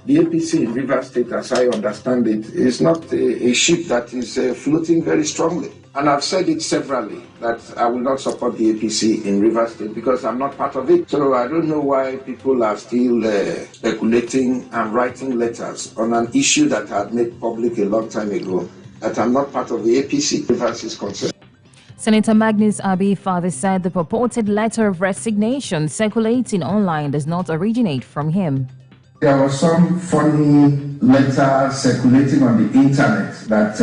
The APC in Rivers State, as I understand it, is not a ship that is floating very strongly. And I've said it severally that I will not support the APC in Rivers State because I'm not part of it. So I don't know why people are still speculating and writing letters on an issue that I had made public a long time ago, that I'm not part of the APC. Rivers is concerned. Senator Magnus Abbey further said the purported letter of resignation circulating online does not originate from him. There was some funny letter circulating on the internet that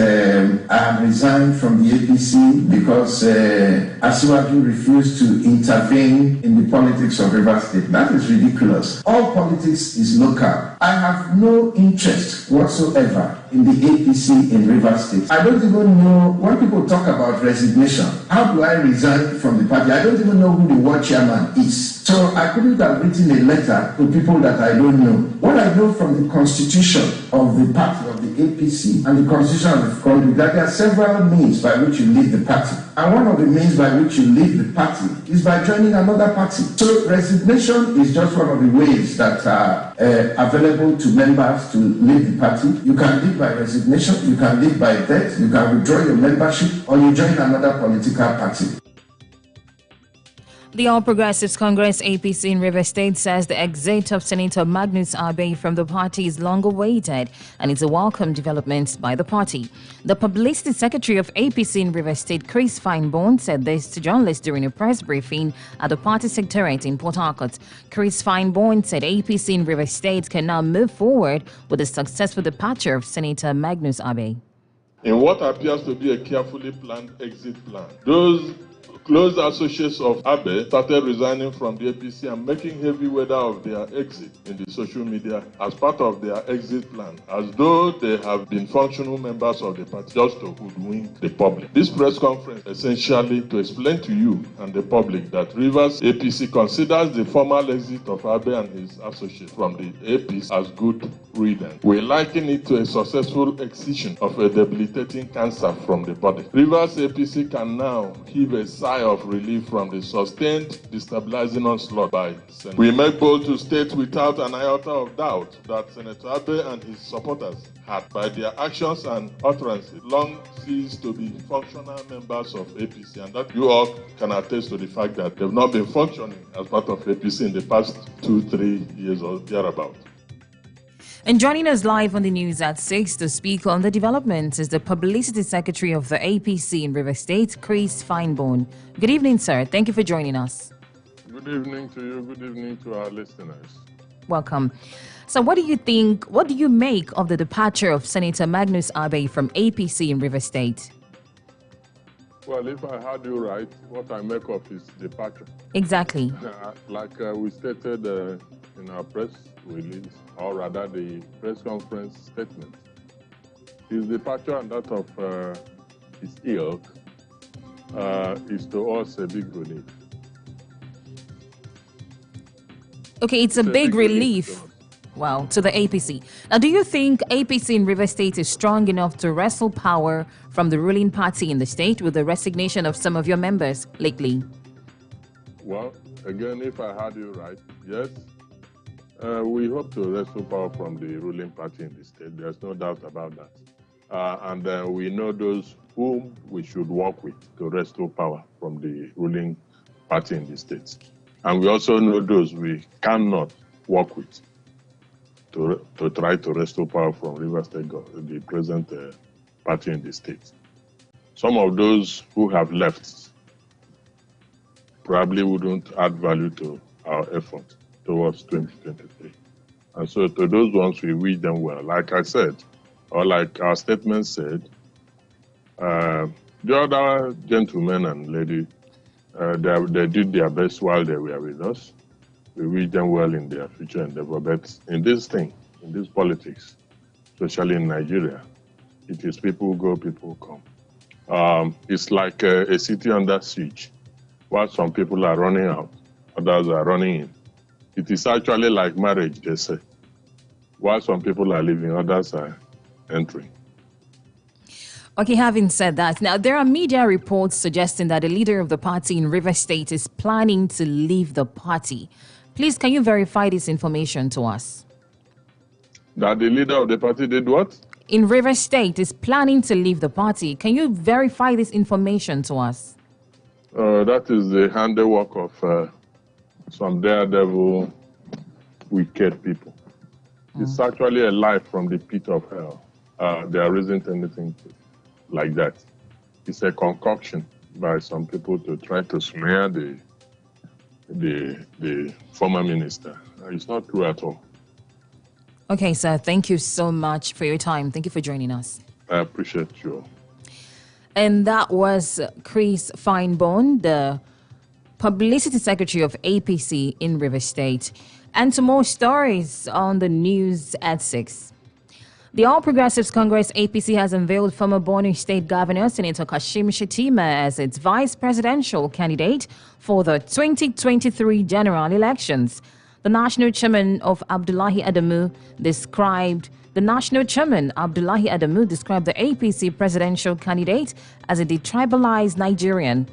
I have resigned from the APC because Asiwaju refused to intervene in the politics of Rivers State. That is ridiculous. All politics is local. I have no interest whatsoever in the APC in Rivers State. I don't even know, when people talk about resignation, how do I resign from the party? I don't even know who the world chairman is. So I couldn't have written a letter to people that I don't know. What I know from the constitution of the party, of the APC, and the constitution of the country, that there are several means by which you leave the party. And one of the means by which you leave the party is by joining another party. So resignation is just one of the ways that are available to members to leave the party. You can leave by resignation, you can leave by death, you can withdraw your membership, or you join another political party. The All Progressives Congress APC in Rivers State says the exit of Senator Magnus Abbey from the party is long awaited and it's a welcome development by the party. The publicity secretary of APC in Rivers State, Chris Fineborn, said this to journalists during a press briefing at the party secretariat in Port Harcourt. Chris Fineborn said APC in Rivers State can now move forward with the successful departure of Senator Magnus Abbey. In what appears to be a carefully planned exit plan, those close associates of Abbey started resigning from the APC and making heavy weather of their exit in the social media as part of their exit plan, as though they have been functional members of the party just to hoodwink the public. This press conference essentially to explain to you and the public that Rivers APC considers the formal exit of Abbey and his associates from the APC as good riddance. We liken it to a successful excision of a debilitating cancer from the body. Rivers APC can now heave a sigh of relief from the sustained destabilizing onslaught by Senator. We make bold to state without an iota of doubt that Senator Abbey and his supporters had, by their actions and utterances, long ceased to be functional members of APC, and that you all can attest to the fact that they've not been functioning as part of APC in the past 2-3 years or thereabout. And joining us live on the news at 6 to speak on the developments is the Publicity Secretary of the APC in Rivers State, Chris Fineborn. Good evening, sir. Thank you for joining us. Good evening to you. Good evening to our listeners. Welcome. So what do you make of the departure of Senator Magnus Abbey from APC in Rivers State? Well, if I heard you right, what I make of his departure. Exactly. Like we stated in our press release, or rather the press conference statement, his departure and that of his ilk is to us a big relief. Okay, it's a big relief. Wow, to the APC. Now, do you think APC in Rivers State is strong enough to wrestle power from the ruling party in the state with the resignation of some of your members lately? Well, again, if I heard you right, yes. We hope to wrestle power from the ruling party in the state. There's no doubt about that. And we know those whom we should work with to wrestle power from the ruling party in the state. And we also know those we cannot work with to try to wrestle power from Rivers State, the present party in the state. Some of those who have left probably wouldn't add value to our effort towards 2023. And so to those ones, we wish them well. Like I said, or like our statement said, the other gentlemen and lady, they did their best while they were with us. We wish them well in their future endeavor. But in this thing, in this politics, especially in Nigeria, it is people go, people come. It's like a city under siege. While some people are running out, others are running in. It is actually like marriage, they say. While some people are leaving, others are entering. Okay, having said that, now there are media reports suggesting that the leader of the party in Rivers State is planning to leave the party. Please, can you verify this information to us? That the leader of the party did what? In Rivers State is planning to leave the party. Can you verify this information to us? That is the handiwork of some daredevil, wicked people. It's actually a lie from the pit of hell. There isn't anything like that. It's a concoction by some people to try to smear the former minister. It's not true at all. Okay, sir. Thank you so much for your time. Thank you for joining us. I appreciate you. And that was Chris Fineborn, the Publicity Secretary of APC in Rivers State. And to more stories on the news at 6. The All Progressives Congress APC has unveiled former Borno State Governor Senator Kashim Shettima as its vice presidential candidate for the 2023 general elections. The national chairman Abdullahi Adamu described the APC presidential candidate as a detribalized Nigerian.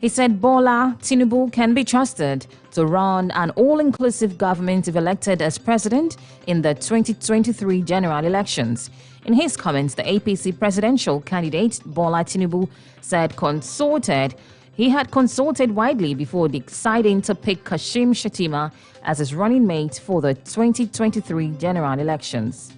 He said Bola Tinubu can be trusted to run an all-inclusive government if elected as president in the 2023 general elections. In his comments, the APC presidential candidate Bola Tinubu said he had consulted widely before deciding to pick Kashim Shettima as his running mate for the 2023 general elections.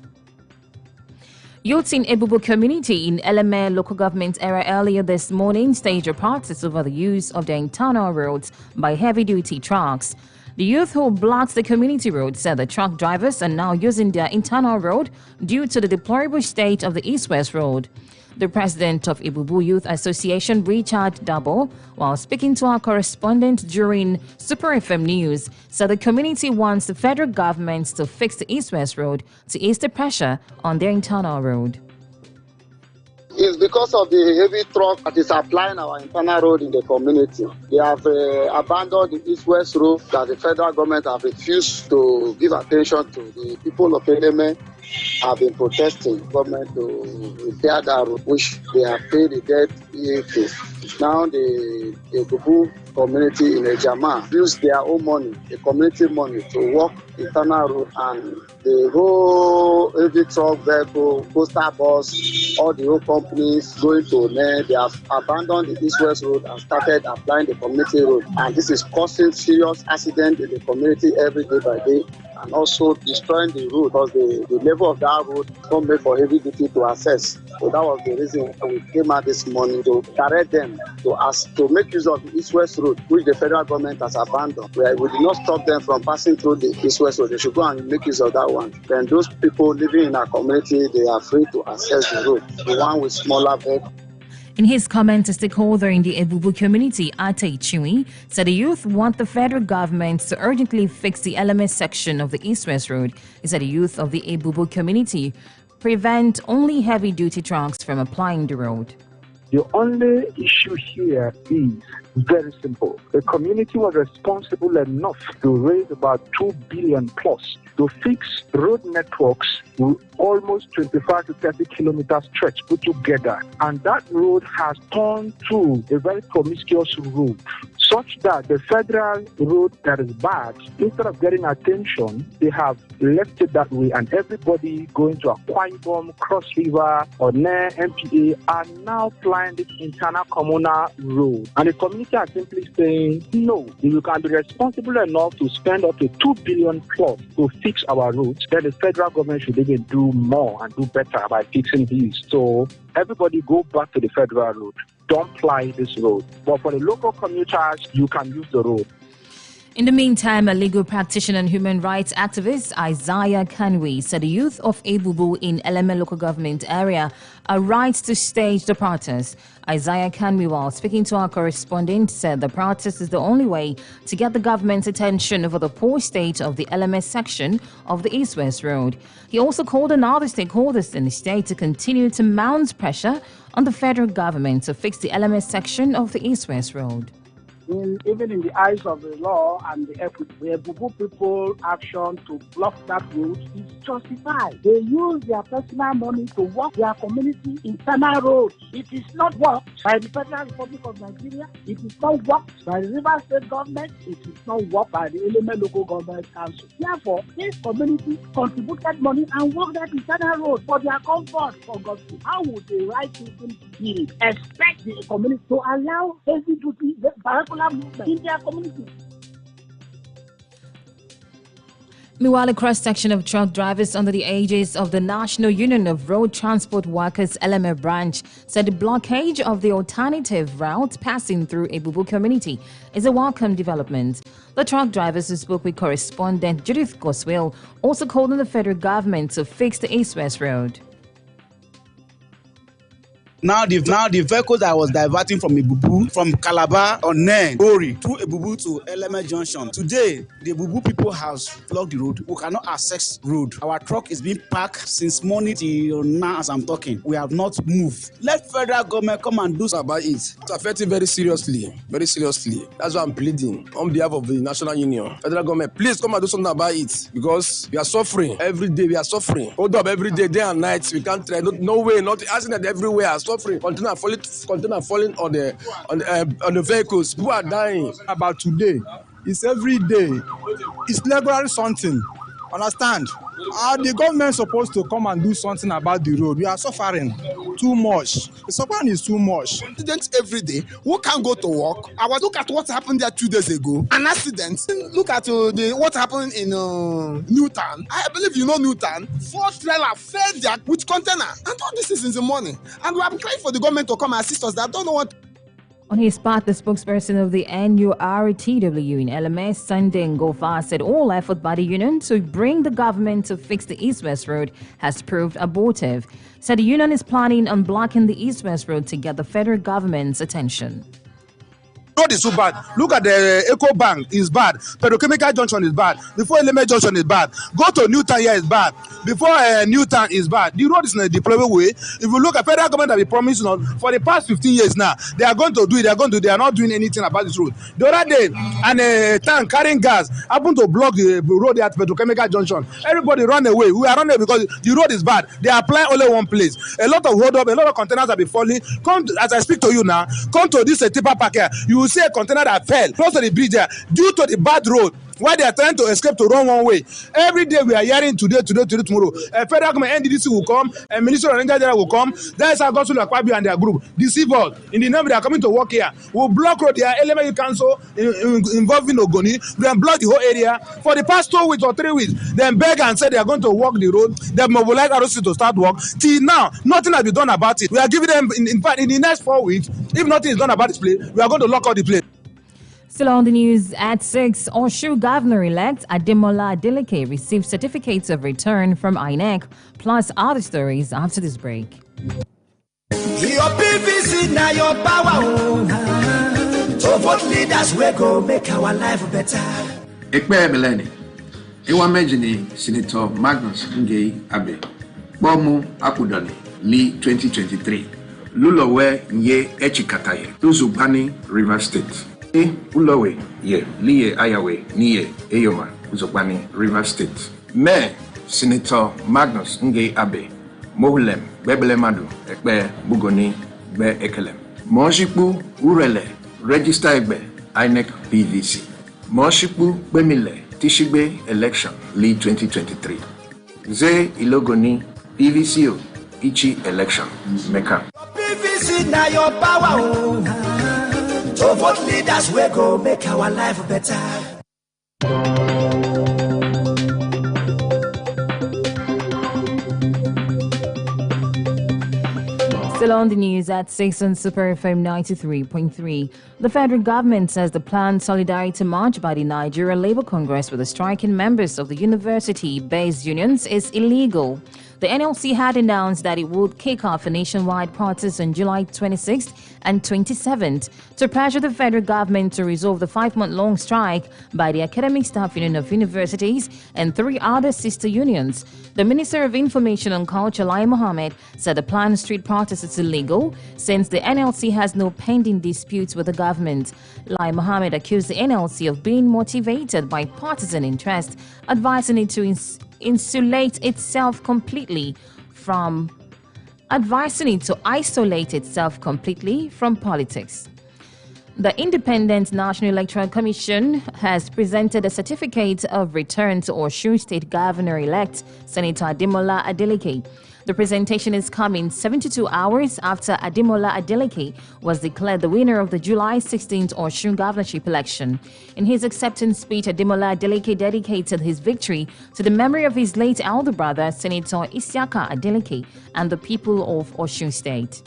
Youths in Ebubu community in Eleme local government area earlier this morning staged a protest over the use of their internal roads by heavy-duty trucks. The youth who blocked the community road said the truck drivers are now using their internal road due to the deplorable state of the east-west road. The president of Ebubu Youth Association, Richard Dabo, while speaking to our correspondent during Super FM News, said the community wants the federal government to fix the east-west road to ease the pressure on their internal road. It's because of the heavy truck that is applying our internal road in the community. They have abandoned the east-west road that the federal government have refused to give attention to. The people of Eleme have been protesting government to repair that road, which they have paid the debt EAK. Now the Ebubu community in Ejama use their own money, the community money, to work internal road, and the whole heavy truck vehicle, coastal bus, all the whole companies going to One, they have abandoned the east-west road and started applying the community road. And this is causing serious accidents in the community every day by day, and also destroying the road because the level of that road is not made for heavy duty to access. So that was the reason we came out this morning to direct them to make use of the east-west road, which the federal government has abandoned. We did not stop them from passing through the east-west road. They should go and make use of that one. Then those people living in our community, they are free to access the road, the one with smaller vehicles. In his comment, a stakeholder in the Ebubu community, Ate Chinwi, said the youth want the federal government to urgently fix the LMS section of the east-west road. He said the youth of the Ebubu community prevent only heavy-duty trucks from applying the road. The only issue here is very simple. The community was responsible enough to raise about 2 billion plus to fix road networks with almost 25 to 30 kilometer stretch put together. And that road has turned to a very promiscuous road, such that the federal road that is bad, instead of getting attention, they have left it that way, and everybody going to Akwa Ibom, Cross River, or near MPA are now flying this internal communal road. And the community are simply saying, no, if you can be responsible enough to spend up to 2 billion plus to fix our roads, then the federal government should even do more and do better by fixing these. So everybody go back to the federal road. Don't ply this road. But for the local commuters, you can use the road. In the meantime, a legal practitioner and human rights activist, Isaiah Kanwi, said the youth of Ebubu in Eleme local government area are right to stage the protest. Isaiah Kanwi, while speaking to our correspondent, said the protest is the only way to get the government's attention over the poor state of the LMS section of the East-West Road. He also called on other stakeholders in the state to continue to mount pressure on the federal government to fix the LMS section of the East-West Road. even in the eyes of the law and the equity. The Ebubu people action to block that road is justified. They use their personal money to work their community internal roads. It is not worked by the Federal Republic of Nigeria. It is not worked by the Rivers State government. It is not worked by the Eleme Local Government Council. Therefore, this community contributed money and worked that internal road for their comfort. For God's sake, how would the right people expect the community to allow heavy duty vehicular movement in their community? Meanwhile, a cross-section of truck drivers under the aegis of the National Union of Road Transport Workers LMA branch said the blockage of the alternative route passing through Ebubu community is a welcome development. The truck drivers who spoke with correspondent Judith Goswell also called on the federal government to fix the East-West road. Now the vehicles that was diverting from Ebubu, from Calabar or Nen, Ori, through Ebubu to Eleme Junction. Today, the Ebubu people has blocked the road. We cannot access road. Our truck is being parked since morning till now as I'm talking. We have not moved. Let federal government come and do something about it. It's affecting very seriously. That's why I'm pleading on behalf of the National Union. Federal government, please come and do something about it because we are suffering. Every day we are suffering. Hold up every day and night. We can't try. No way, not accident everywhere. Suffering, container falling on the vehicles. People are dying. About today, it's every day. It's regularly something. Understand? The government is supposed to come and do something about the road. We are suffering too much. The suffering is too much. Accidents every day. Who can't go to work? I was look at what happened there 2 days ago. An accident. Look at what happened in Newtown. I believe you know Newtown. 4 trailers fell there with container. And all this is in the morning. And we are praying for the government to come and assist us. I don't know what. On his part, the spokesperson of the NURTW in LMS, Sunday Ngofa, said all effort by the union to bring the government to fix the East-West road has proved abortive. Said the union is planning on blocking the East-West road to get the federal government's attention. Road is so bad. Look at the Eco Bank is bad. Petrochemical Junction is bad. Before Eleme Junction is bad. Go to Newtown here is bad. Before Newtown is bad. The road is in a deployable way. If you look at federal government that be promising for the past 15 years now, they are going to do it. They are not doing anything about this road. The other day, a tank carrying gas happened to block the road at Petrochemical Junction. Everybody run away. We are running because the road is bad. They are applying only one place. A lot of hold up, a lot of containers have been falling. Come to, as I speak to you now, come to this tipper park here. You will see a container that fell close to the bridge there due to the bad road. Why they are trying to escape to run one way. Every day we are hearing today, tomorrow. A federal government NDDC will come, a Minister of Energy will come. That is how Gospel Akwabi and their group deceive us. In the name they are coming to work here. We'll block road here, LMA Council involving Ogoni. We can block the whole area. For the past 2 weeks or 3 weeks, then beg and say they are going to walk the road. They mobilize ROC to start work. Till now, nothing has been done about it. We are giving them, in fact, in the next 4 weeks, if nothing is done about this place, we are going to lock out the place. Still on the news at 6, Oshu Governor-elect Ademola Adeleke received certificates of return from INEC, plus other stories after this break. Your PVC now your power. So vote leaders we go make our life better. Ekpe Beleni, Ewa Mejini, Senator Magnus Ngei Abe, Bomu Akudani, Li 2023, Lulowe Nye Echikataye, Luzubani, River State. Ulowe ye liye ayawe niye eyoma Uzobani River State. Me Senator Magnus Ngei Abe Mohulem Bebelemadu Ekbe Bugoni Be Ekelem Moshipu Urele Register Egbe INEC PVC Moshipu Bemile Tishigbe Election Li 2023 Ze Ilogoni PVCO Ichi Election Meka PVC now your power. So vote leaders we go make our life better. Still on the news at 6 on Super FM 93.3. The federal government says the planned Solidarity March by the Nigeria Labour Congress with the striking members of the university-based unions is illegal. The NLC had announced that it would kick off a nationwide protest on July 26th and 27th to pressure the federal government to resolve the 5-month-long strike by the Academic Staff Union of Universities and 3 other sister unions. The Minister of Information and Culture, Lai Mohammed, said the planned street protest is illegal since the NLC has no pending disputes with the government. Lai Mohammed accused the NLC of being motivated by partisan interest, advising it to isolate itself completely from politics. The Independent National Electoral Commission has presented a certificate of return to Osun State Governor-elect Senator Ademola Adeleke. The presentation is coming 72 hours after Ademola Adeleke was declared the winner of the July 16th Osun governorship election. In his acceptance speech, Ademola Adeleke dedicated his victory to the memory of his late elder brother, Senator Isiaka Adeleke, and the people of Osun State.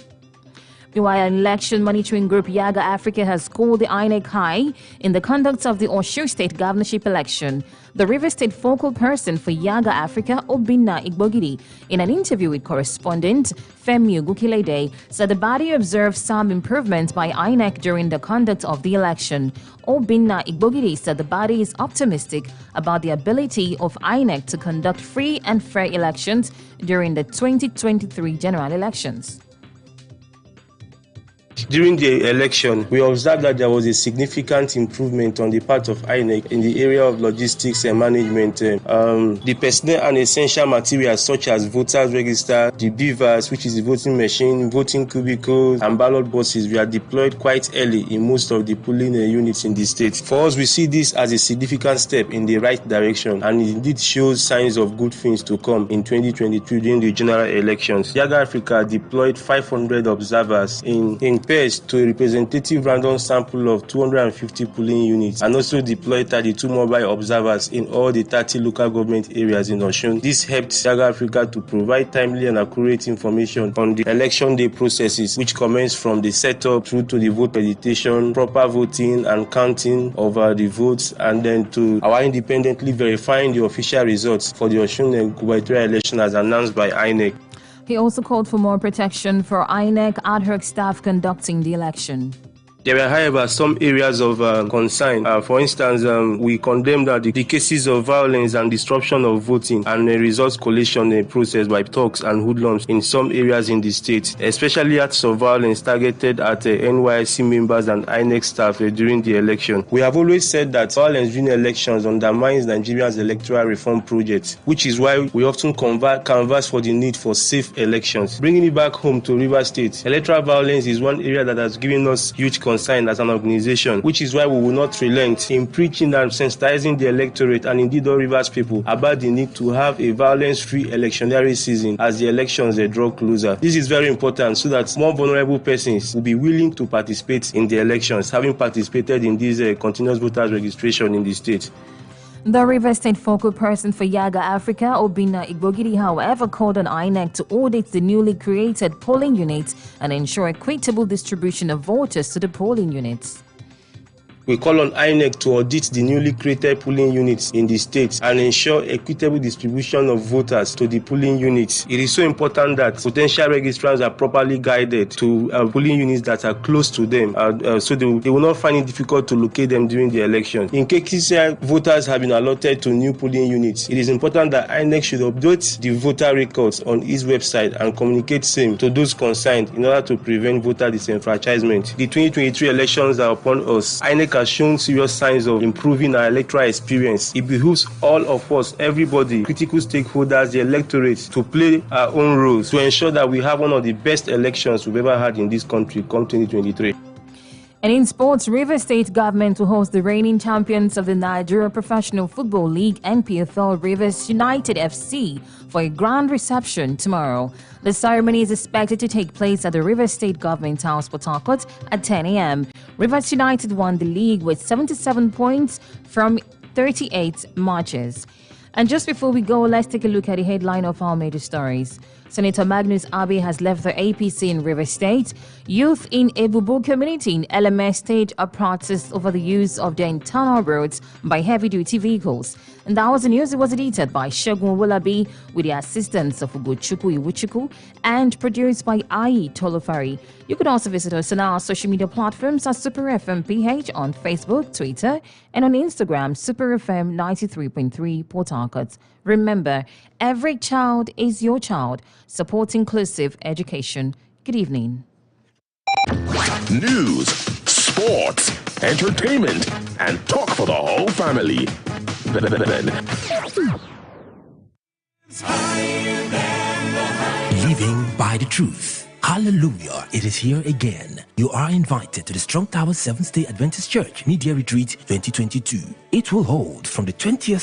Meanwhile, an election monitoring group Yaga Africa has called the INEC high in the conduct of the Osun State governorship election. The River State focal person for Yaga Africa, Obinna Igbogidi, in an interview with correspondent Femi Ogukilede, said the body observed some improvements by INEC during the conduct of the election. Obinna Igbogidi said the body is optimistic about the ability of INEC to conduct free and fair elections during the 2023 general elections. During the election, we observed that there was a significant improvement on the part of INEC in the area of logistics and management. The personnel and essential materials such as voters register, the beavers, which is the voting machine, voting cubicles, and ballot boxes were deployed quite early in most of the polling units in the state. For us, we see this as a significant step in the right direction, and it indeed shows signs of good things to come in 2022 during the general elections. Yaga Africa deployed 500 observers in pairs to a representative random sample of 250 polling units, and also deployed 32 mobile observers in all the 30 local government areas in Osun. This helped Yaga Africa to provide timely and accurate information on the election day processes, which commence from the setup through to the vote meditation, proper voting and counting of the votes, and then to our independently verifying the official results for the Osun gubernatorial election as announced by INEC. He also called for more protection for INEC ad hoc staff conducting the election. There were, however, some areas of concern. For instance, we condemned the cases of violence and disruption of voting and a results collation process by thugs and hoodlums in some areas in the state, especially acts of violence targeted at NYSC members and INEC staff during the election. We have always said that violence during elections undermines Nigeria's electoral reform project, which is why we often canvass for the need for safe elections. Bringing it back home to Rivers State, electoral violence is one area that has given us huge concern as an organization, which is why we will not relent in preaching and sensitizing the electorate and indeed all Rivers people about the need to have a violence-free electionary season as the elections draw closer. This is very important so that more vulnerable persons will be willing to participate in the elections, having participated in this continuous voters registration in the state. The River State focal person for Yaga Africa, Obinna Igbogidi, however, called on INEC to audit the newly created polling units and ensure equitable distribution of voters to the polling units. We call on INEC to audit the newly created polling units in the state and ensure equitable distribution of voters to the polling units. It is so important that potential registrants are properly guided to polling units that are close to them, so they will not find it difficult to locate them during the election. In cases where voters have been allotted to new polling units, it is important that INEC should update the voter records on its website and communicate same to those concerned in order to prevent voter disenfranchisement. The 2023 elections are upon us. INEC has shown serious signs of improving our electoral experience. It behooves all of us, everybody, critical stakeholders, the electorate, to play our own roles to ensure that we have one of the best elections we've ever had in this country come 2023. And in sports, Rivers State government will host the reigning champions of the Nigeria Professional Football League (NPFL) Rivers United FC for a grand reception tomorrow. The ceremony is expected to take place at the Rivers State Government House, Port Harcourt, at 10 a.m. Rivers United won the league with 77 points from 38 matches. And just before we go, let's take a look at the headline of our major stories. Senator Magnus Abe has left the APC in River State. Youth in Ebubu community in LMS staged a protest over the use of their internal roads by heavy-duty vehicles. And that was the news. It was edited by Shogun Wolabi with the assistance of Ugochukwu Iwuchukwu and produced by Ayi Tolofari. You could also visit us on our social media platforms at Super FM PH on Facebook, Twitter, and on Instagram, Super FM 93.3 Port Harcourt. Remember, every child is your child. Support inclusive education. Good evening. News, sports, entertainment, and talk for the whole family. Living by the truth. Hallelujah, it is here again. You are invited to the Strong Tower Seventh-day Adventist Church Media Retreat 2022. It will hold from the 20th to